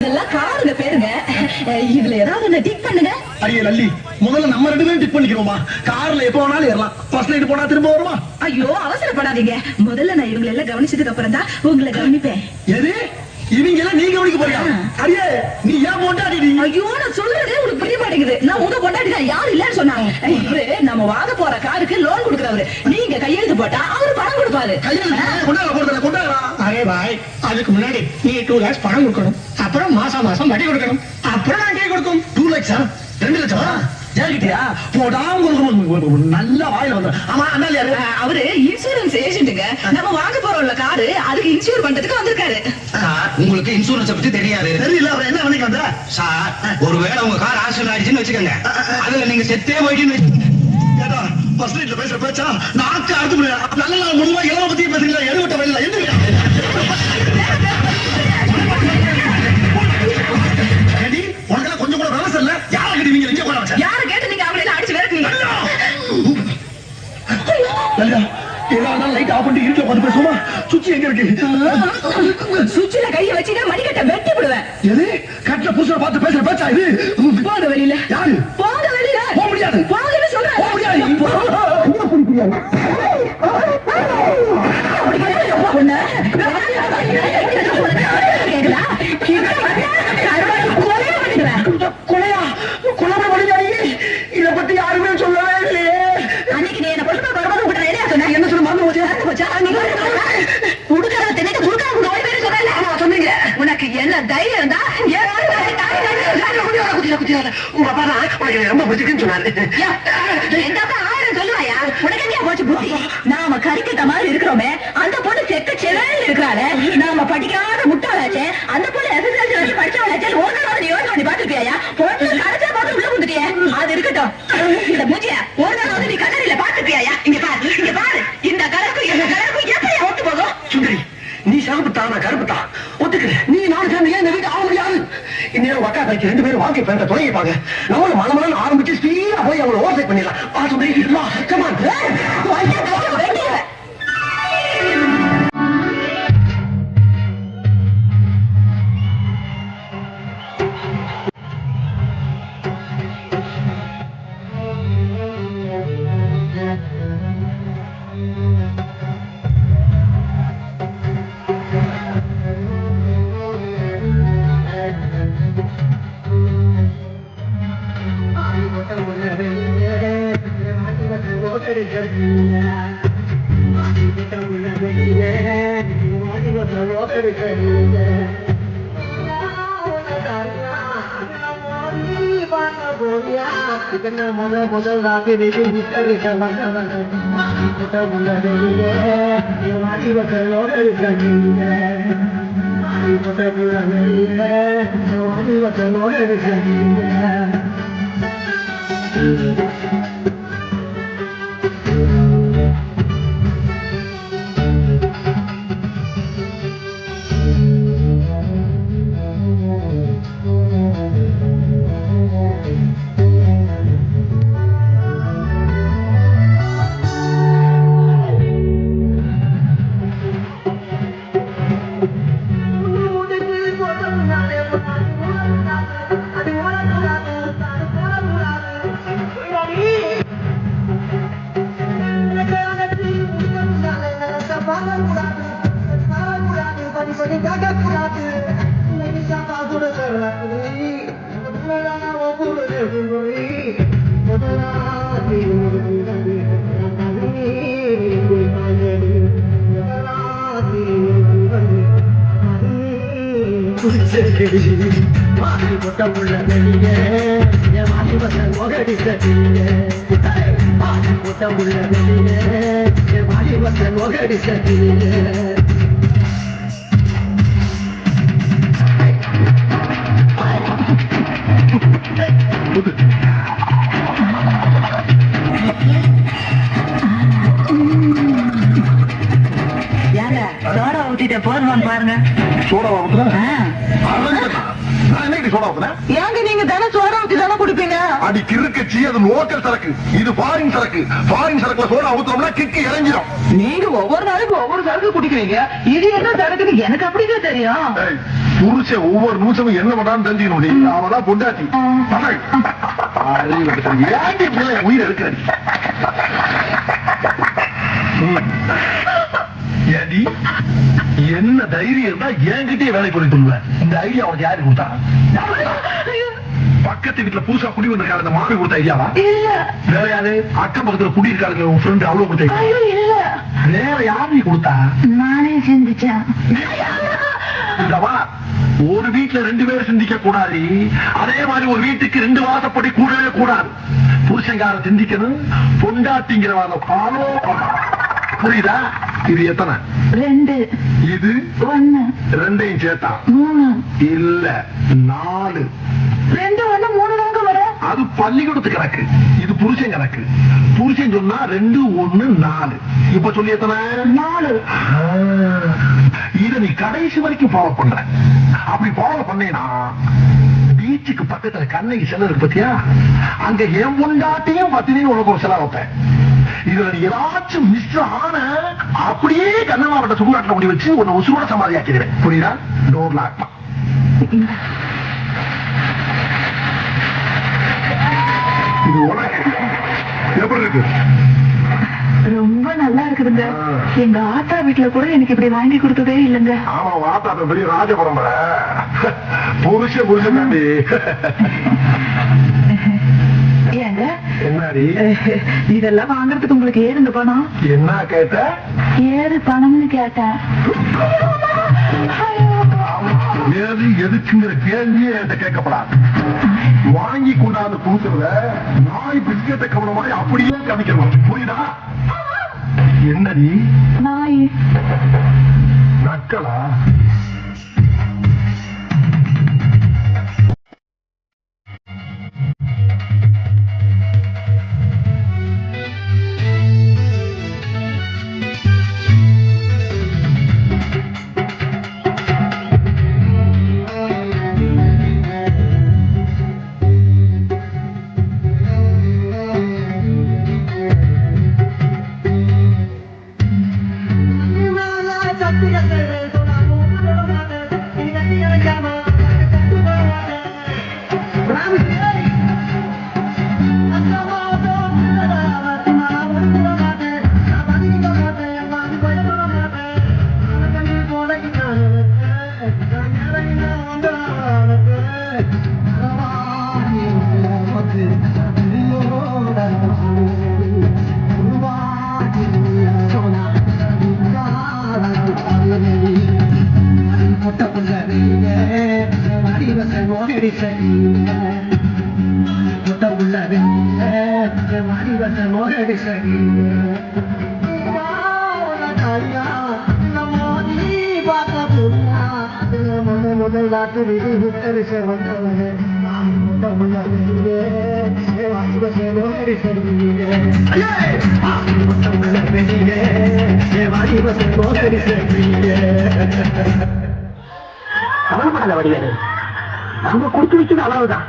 எல்லாம் காருங்க பேருங்க. இதுல ஏதாவது ஒண்ணு டிக் பண்ணுங்க. அடியே லல்லி, முதல்ல நம்ம 2 பேரும் டிக் பண்ணிக்கிறோமா? கார்ல எப்ப வேணாலும் ஏறலாம். ஃபர்ஸ்ட் நைட் போனா திரும்ப வருமா? ஐயோ அவசரப்படாதீங்க. முதல்ல நான் இவங்களை எல்லாம் கவனிச்சதுக்கு அப்புறம் தான் உங்களை கவனிப்பேன். எது? இவங்க எல்லாம் நீ கவனிக்க போறியா? அடியே நீ ஏன் பொண்டாடி? ஐயோ நான் சொல்றதே உங்களுக்கு புரிய மாட்டேங்குது. நான் உங்க பொண்டாடி தான், யாரும் இல்லன்னு சொன்னாங்க. இவரு நம்ம வாங்க போற காருக்கு லோன் கொடுக்குறவரு. நீங்க கையெழுத்து போட்டா அவரு பணம் கொடுப்பாரு. அரே பாய், அதுக்கு முன்னாடி நீ 2 lakhs பணம் கொடுக்கணும். அப்புறம் மாசம் மாசம் வட்டி கொடுக்கணும். அப்புறம் நான் கை கொடுக்கும். 2 லட்சம் 2 லட்சமா? ஏகிட்டியா நல்ல வாயில வந்து. ஆமா அண்ணா யாரு? அவரு இன்சூரன்ஸ் ஏஜென்ட்டுங்க. நம்ம வாங்க போறோம்ல காரு, அதுக்கு இன்சூர் பண்றதுக்கு வந்திருக்காரு. உங்களுக்கு இன்சூரன்ஸ் பத்தி தெரியாது. தெரியல. அவர் என்ன பண்ணிக்க வந்த சார்? ஒருவேளை உங்க கார் ஆக்சிடென்ட் ஆயிடுச்சுன்னு வச்சுக்கோங்க, அதுல நீங்க செத்தே போயிட்டு ஃபர்ஸ்ட் நைட்ல பேசுற பேச்சா நாக்கு அறுத்து முடியாது. நல்ல நாள் முடிவா எல்லாம் பத்தி பேசுறீங்களா? எடுவிட்ட வழியில எந்திரிக்க. உனக்கெல்லாம் கொஞ்சம் கூட விவசாயம் இல்ல. யாரை கிட்ட நீங்க இங்க போட வச்சா? யாரை கேட்டு நீங்க அவங்களை எல்லாம் அடிச்சு விரட்டுனீங்க? ஏதாவது லைட் ஆஃப் பண்ணிட்டு இருக்க பார்த்து பேசுமா? சுச்சி எங்க இருக்கு? சுவிட்ச்ல கைய வச்சுட்டா மணிக்கட்ட வெட்டி விடுவேன். எது? கட்ல புதுசா பார்த்து பேசுற பேச்சா இது? போங்க வெளியில. யாரு? போங்க வெளியில. போக முடியாது. போங்கன்னு சொல்றேன். போக முடியாது. இத பத்தி யாருமே சொல்லவே இல்லையே. அன்னைக்கு நீ என்ன பொண்ணு வரும்போது உங்கள்கிட்ட என்ன சொன்ன? என்ன சொல்ல மறந்து போச்சா? உடுக்கறத தின்னுட்டு குறுக்காக நோய் பேரு சொல்லல சொன்னீங்க. உனக்கு என்ன தைரியம் இருந்தா உங்க அப்பா தான் உனக்கு ரொம்ப பிடிச்சிருக்குன்னு சொன்னாரு. எந்த அப்பா 1000 சொல்லுவாயா? உனக்கு என்ன போச்சு புத்தி? நாம கறிக்கட்ட மாதிரி இருக்கிறோமே, அந்த பொண்ணு செக்க செவல் இருக்கிறாளே, நாம படிக்காத முட்டாளாச்சே, அந்த பொண்ணு எஸ்எஸ்எல்சி வச்சு படிச்சவளாச்சே, ஒரு நாள் நீ யோசனை பண்ணி பாத்துருப்பியா? பொண்ணு கடைச்சா பார்த்து உள்ள வந்துட்டியே. அது இருக்கட்டும், இந்த மூஞ்சிய ஒரு நாள் நீ கண்ணாடியில பாத்துருப்பியா? இங்க பாரு, இங்க பாரு, இந்த கலருக்கும் இந்த கலருக்கும் எப்படி ஒத்து போகும்? சுந்தரி, நீ சகப்புத்தா, நான் கருப்புத்தா, ஒத்துக்கிறேன். நீ நான் சேர்ந்து ஏன் இந்த வீட்டு ஆக முடியாது? இந்நேரம் அக்கா தாய்க்கு 2 பேரும் வாழ்க்கை பயணத்தை தொடங்கிப்பாங்க. நம்மளும் மனமனு ஆரம்பிச்சு ஸ்பீடா போய் அவங்களை ஓவர்டேக் பண்ணிடலாம். வா சுந்தரி, வா, come on. மாசி போட்ட உள்ள வெளியே மாசி வந்த ஒகடி சட்டியே, மாசி போட்ட உள்ள வெளியே மாசி வந்த ஒகடி சட்டியே. சோடா ஊத்திட்ட போதுமான்னு பாருங்க. சோடா ஏங்க நீங்க தானே சோடா ஊத்தி தானே குடிப்பீங்க? அடி கிறுக்கச்சி, அது லோக்கல் சரக்கு, இது ஃபாரின் சரக்கு. ஃபாரின் சரக்குல சோடா ஊத்துறோம்னா கிக்கு இறங்கிடும். நீங்க ஒவ்வொரு நாளைக்கு ஒவ்வொரு சரக்கு குடிக்கிறீங்க, இது என்ன சரக்குன்னு எனக்கு அப்படிதான் தெரியும். புருஷன் ஒவ்வொரு நிமிஷமும் என்ன பண்றான்னு தெரிஞ்சுக்கணும். அவதான் பொண்டாட்டி. ஏன்டி பிள்ளை உயிர் எடுக்கிறடி? ஏடி என்ன தைரியம் இருந்தா என்கிட்டயே வேலை பண்ணிட்டு இந்த ஐடியா அவனுக்கு யாரு கொடுத்தா? பக்கத்து வீட்டுல புதுசா குடி வந்திருக்காரு அந்த மாமி கொடுத்த ஐடியாவா? வேற யாரு? அக்கம் பக்கத்துல குடி இருக்காரு உன் ஃப்ரெண்ட் அவ்வளவு கொடுத்த? வேற யாரு கொடுத்தா? நானே சிந்திச்சேன். ஒரு வீட்டுல 2 பேர் சிந்திக்க கூடாது. அதே மாதிரி ஒரு வீட்டுக்கு 2 வாசப்படி கூடவே கூடாது. புருஷங்கார சிந்திக்கணும், பொண்டாட்டிங்கிறவாத ஃபாலோ பண்ணணும். புரியுதா? இது எத்தனை? 2. இது 1. 2ஐயும் சேர்த்தா 3. இல்ல 4. 2 1 3 தாங்க வரும். அது பள்ளிக்கூடத்து கணக்கு. இது புருஷன் கணக்கு. புருஷன் சொன்னா 2 1 4. இப்ப சொல்லி எத்தனை? 4. இத நீ கடைசி வரைக்கும் ஃபாலோ பண்ற. அப்படி ஃபாலோ பண்ணேனா பீச்சுக்கு பக்கத்துல கண்ணகி சிலை இருக்கு பத்தியா? அங்க என் பொண்டாட்டியும் பத்தினியும் உனக்கு ஒரு சிலை வைப்பேன். இதுல நீ ஏதாச்சும் மிஸ் ஆன அப்படியே கண்ணமாவட்ட சுடுகாட்டில் முடி வச்சு உன்னை உசுரோட சமாதியாக்கிறேன். புரியுதா? Door lock. இது உனக்கு எப்படி இருக்கு? ரொம்ப நல்லா இருக்குதுங்க. எங்க ஆத்தா வீட்டுல கூட எனக்கு இப்படி வாங்கி கொடுத்ததே இல்லைங்க. ஆமா, ஆத்தா பெரிய ராஜ பரம்பரை. புருஷன் தாண்டி. ஏங்க என்னடி இதெல்லாம் வாங்குறதுக்கு உங்களுக்கு ஏதுங்க பணம்? என்ன கேட்ட? ஏது பணம்னு கேட்டேன். ஏது எதுக்குங்கிற கேள்வியே என்கிட்ட கேட்கப்படாது. வாங்கி கொண்டாந்து கொடுக்கறத நாய் பிஸ்கெட்டை கவன மாதிரி அப்படியே கமிக்கணும். புரியுதா? என்னடி நாய் நக்கலா? அங்க கொடுத்து வச்சது அளவுதான்.